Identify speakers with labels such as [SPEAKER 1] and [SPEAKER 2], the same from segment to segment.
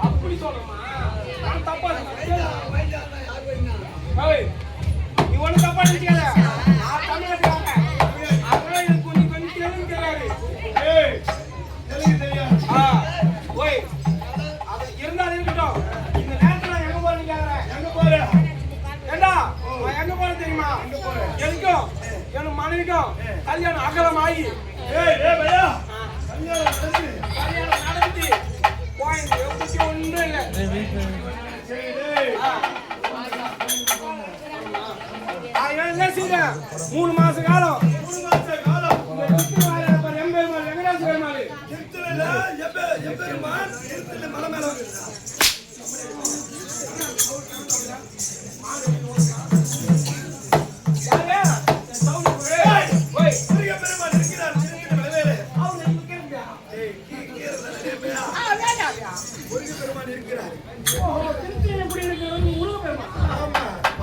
[SPEAKER 1] அப்படி சொல்லமா நான் தப்பா நீ ஒண்ணு தப்பா நினைக்காத. நான் தமிழ்நாட்டுக்காங்க அப்புறம் எனக்கு கொஞ்சம் கொஞ்சம் தெலுங்கு தெரியாது. ஓய் அது இருந்தாலும் இருக்கட்டும். இந்த நேரத்துல எங்க போறேன்னு கேக்குறேன். எங்க போறேன் ஏண்டா நான் எங்க போறேன் தெரியுமா? எனக்கும் என் மனைவிக்கும் கல்யாணம் அகலம் ஆகி கல்யாணம் நடந்து போயிட்டு எப்படி ஒன்றும் இல்லை. 3 மாச காலம் எம்பெருமாள் வெங்கடாச பெருமாள் மலை மேல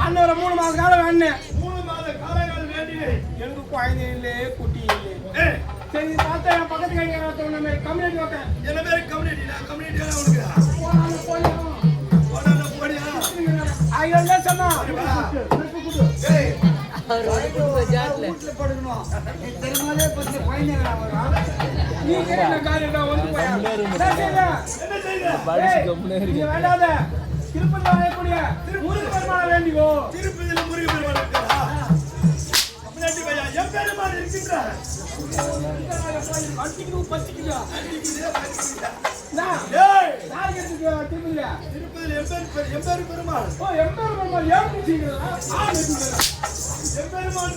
[SPEAKER 1] அண்ணன் 3 மாச காலம் வேணும். 3 மாத காலங்கள் வேண்டி எனக்கு குழந்தை இல்லை குட்டி இல்லை. சரி பார்த்தா என் பக்கத்து கையை கம்யூனிட்டி பார்த்தேன். என்ன பேர் கம்யூனிட்டி? நான் கம்யூனிட்டி உனக்கு ஐயா சொன்னா திருப்பதி வாழக்கூடிய முருக பெருமாளை வேண்டிக்கோ. திருப்பதியில முருக பெருமாள் இருக்காரா? அப்படி பையா என் பெருமாள் இருக்கின்றார். அடிக்குது பச்சிக்குதா திருப்பதியில எம்பேரு பெருமாள். ஓ எம்பேரு பெருமாள் ஏன் எம்பெருமாள்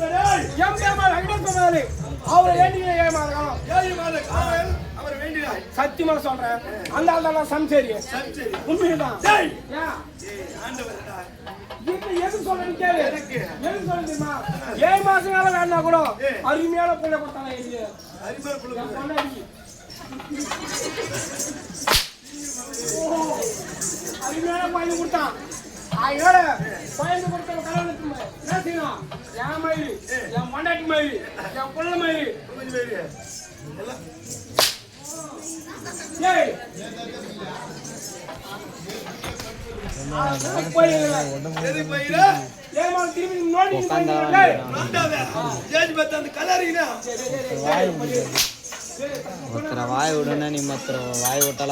[SPEAKER 1] எம்பெருமாள் வெங்கடேஸ்வரர் அவரை வேண்டிய 7 மாத காலம் 7 மாத காலம் அவர் வேண்டினார். சத்தியமா சொல்றேன் அந்த ஆள் தான் சம்சேரி உண்மைதான். எது சொல்றேன்னு கேளு. எது சொல்ல தெரியுமா? 7 மாசம் காலம் வேணா கூட அருமையான பிள்ளை கொடுத்தாங்க. அருமையான பையன் கொடுத்தான். அதோட பையன் கொடுத்த கல்யாணத்துக்கு என்ன செய்யணும்? என் மயில் என் மண்டாட்டி மயில் என் புள்ள மயில்
[SPEAKER 2] வாய் விடணும். நீ மாத்திர வாய் விட்டால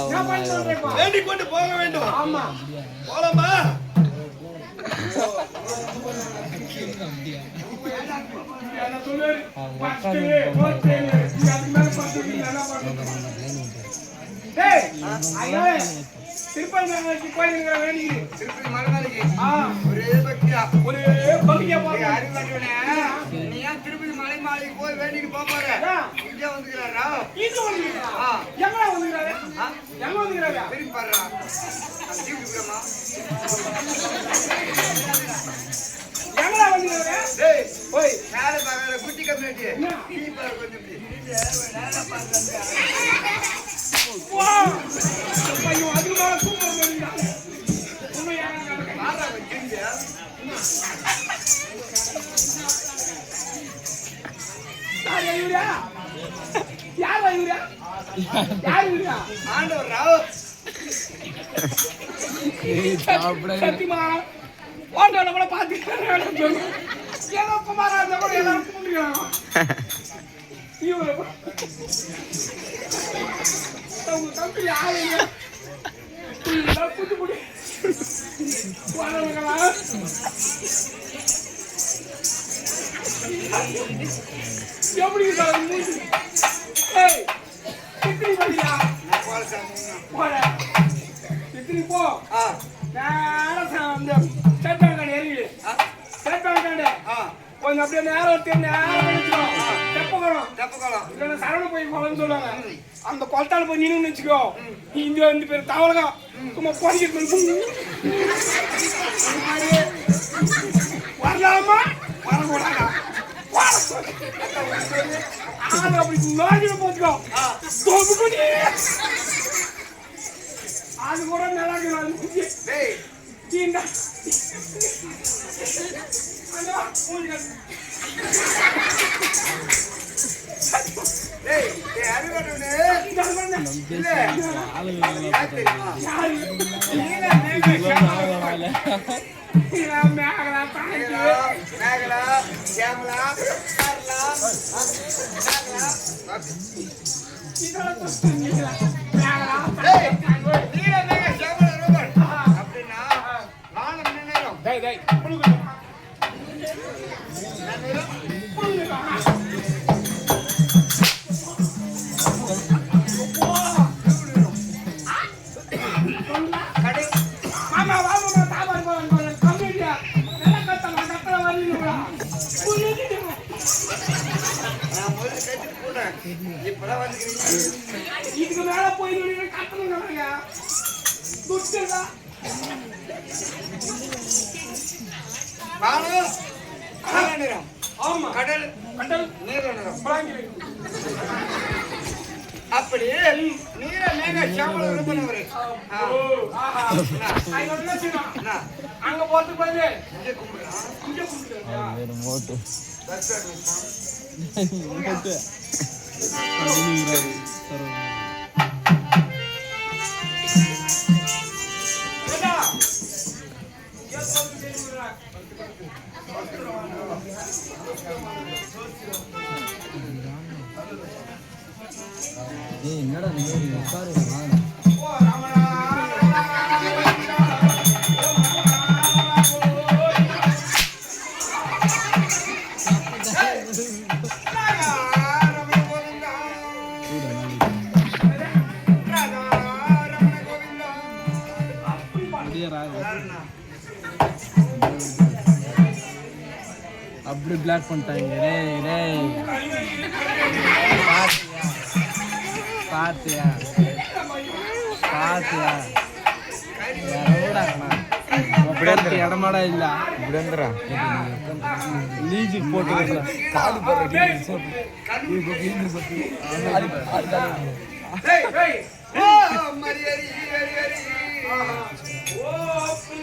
[SPEAKER 1] வேண்டிக் கொண்டு போக வேண்டும். ஆமா போலாமா? திருப்பதி கோயிலுங்கிற வேண்டி திருப்பதி மலைமலைக்கு ஒரே பக்தியா நீ ஏன் திருப்பதி மலை மாலைக்கு போய் வேண்டிட்டு போற? இங்கே வந்துக்கிறாரா? எங்க வந்துக்கிறாரு? எங்க வந்துக்கிறாரா? திருப்பி பாடுறா எங்கடா வந்துக்கிறாரு? போய் யாரு பாக்குற குட்டி கம்யூனிட்டி கொஞ்சம் அதுக்கு ஆண்டவர் ராவ் சத்தியமா ஓட்டோட கூட பாத்துக்கிறேன். ஏதோ குமாரா இருந்தா கூட எல்லாரும் கூப்பிடுறாங்க. உங்க தம்பி ஆளுங்க புட்டு புடி எப்படி இத்தனை போ நேரம் ஸ்டேட் பேங்க் கார்டு ஏறி ஸ்டேட் பேங்க் கார்டு கொஞ்சம் அப்படியே நேரம் தெப்பக்குளம் இல்லைன்னா சரவண போய் குளம்னு சொல்லுவாங்க. அந்த குளத்தால போய் நின்று வச்சுக்கோ. இங்க வந்து பேர் தவளகா சும்மா போய்கிட்டு வரலாமா வரக்கூடாதா அப்படி நோக்கில போச்சுக்கோ. அது கூட நல்லா அண்ணா மூஞ்சி கட்டு.
[SPEAKER 3] டேய் டேய் அறிவட்டனே
[SPEAKER 1] இங்க வந்து
[SPEAKER 3] இல்ல
[SPEAKER 2] ஆளுங்க
[SPEAKER 3] யார் தெரியுமா
[SPEAKER 1] யாரு?
[SPEAKER 3] நீல மேக ஷாமலா
[SPEAKER 1] இவா மேகலா தாங்கி.
[SPEAKER 3] மேகலா ஷாமலா சரலா மேகலா
[SPEAKER 1] இதெல்லாம் தொட்டுங்களா? மேகலா
[SPEAKER 3] டேய்
[SPEAKER 1] தாங்கி.
[SPEAKER 3] நீல மேக ஷாமலா ரோபன் அப்படினா வானம் நினைறோம்
[SPEAKER 1] டேய் டேய் புளுகு.
[SPEAKER 3] நினைறோம்
[SPEAKER 1] புளுகு.
[SPEAKER 3] கடை
[SPEAKER 1] மாமா வா மாமா சாப்பாடு போறேன் கம்மியா நல்லா கத்தமா கத்தற வரீங்களா புளுகு.
[SPEAKER 3] நான் முதல்ல கட்டிட்டு போறேன் இப்பதான் வந்துக்கிறீங்க
[SPEAKER 1] இதுக்கு மேல போய் நீங்க கத்தணும்ங்க துட்டுடா.
[SPEAKER 3] வானம் கடல் நிறம்
[SPEAKER 1] ஆமா
[SPEAKER 3] கடல்
[SPEAKER 1] கடல்
[SPEAKER 3] நீல நிறம்
[SPEAKER 1] பிளாங்கி.
[SPEAKER 3] அப்படி நீல மேக ஷாமலா ரோபன் அவரே
[SPEAKER 1] ஓ ஆஹா ஐ என்ன செய்யணும் அங்க போறதுக்கு பதிலு
[SPEAKER 3] இங்க கும்பிடுறான்
[SPEAKER 1] இங்க கும்பிடுறியா?
[SPEAKER 2] வேறு மோட்டு
[SPEAKER 3] தர்ஷன்
[SPEAKER 2] மோட்டு
[SPEAKER 1] ஏடா ஏன் சொல்றது தெரியுமா?
[SPEAKER 2] ஏய் என்னடா நீ உட்காரு
[SPEAKER 1] ஓ ராமனா
[SPEAKER 2] அப்படி பிளாக் பண்ணிட்டாங்க டேய் டேய் பாத்தியா பாத்தியா அப்படியே இடமாடா இல்ல இப்படி வந்துடா லீஜுக்கு போட்டு காலு
[SPEAKER 1] டேய் டேய்
[SPEAKER 3] ஓ மரியரி
[SPEAKER 1] ஓ அப்படி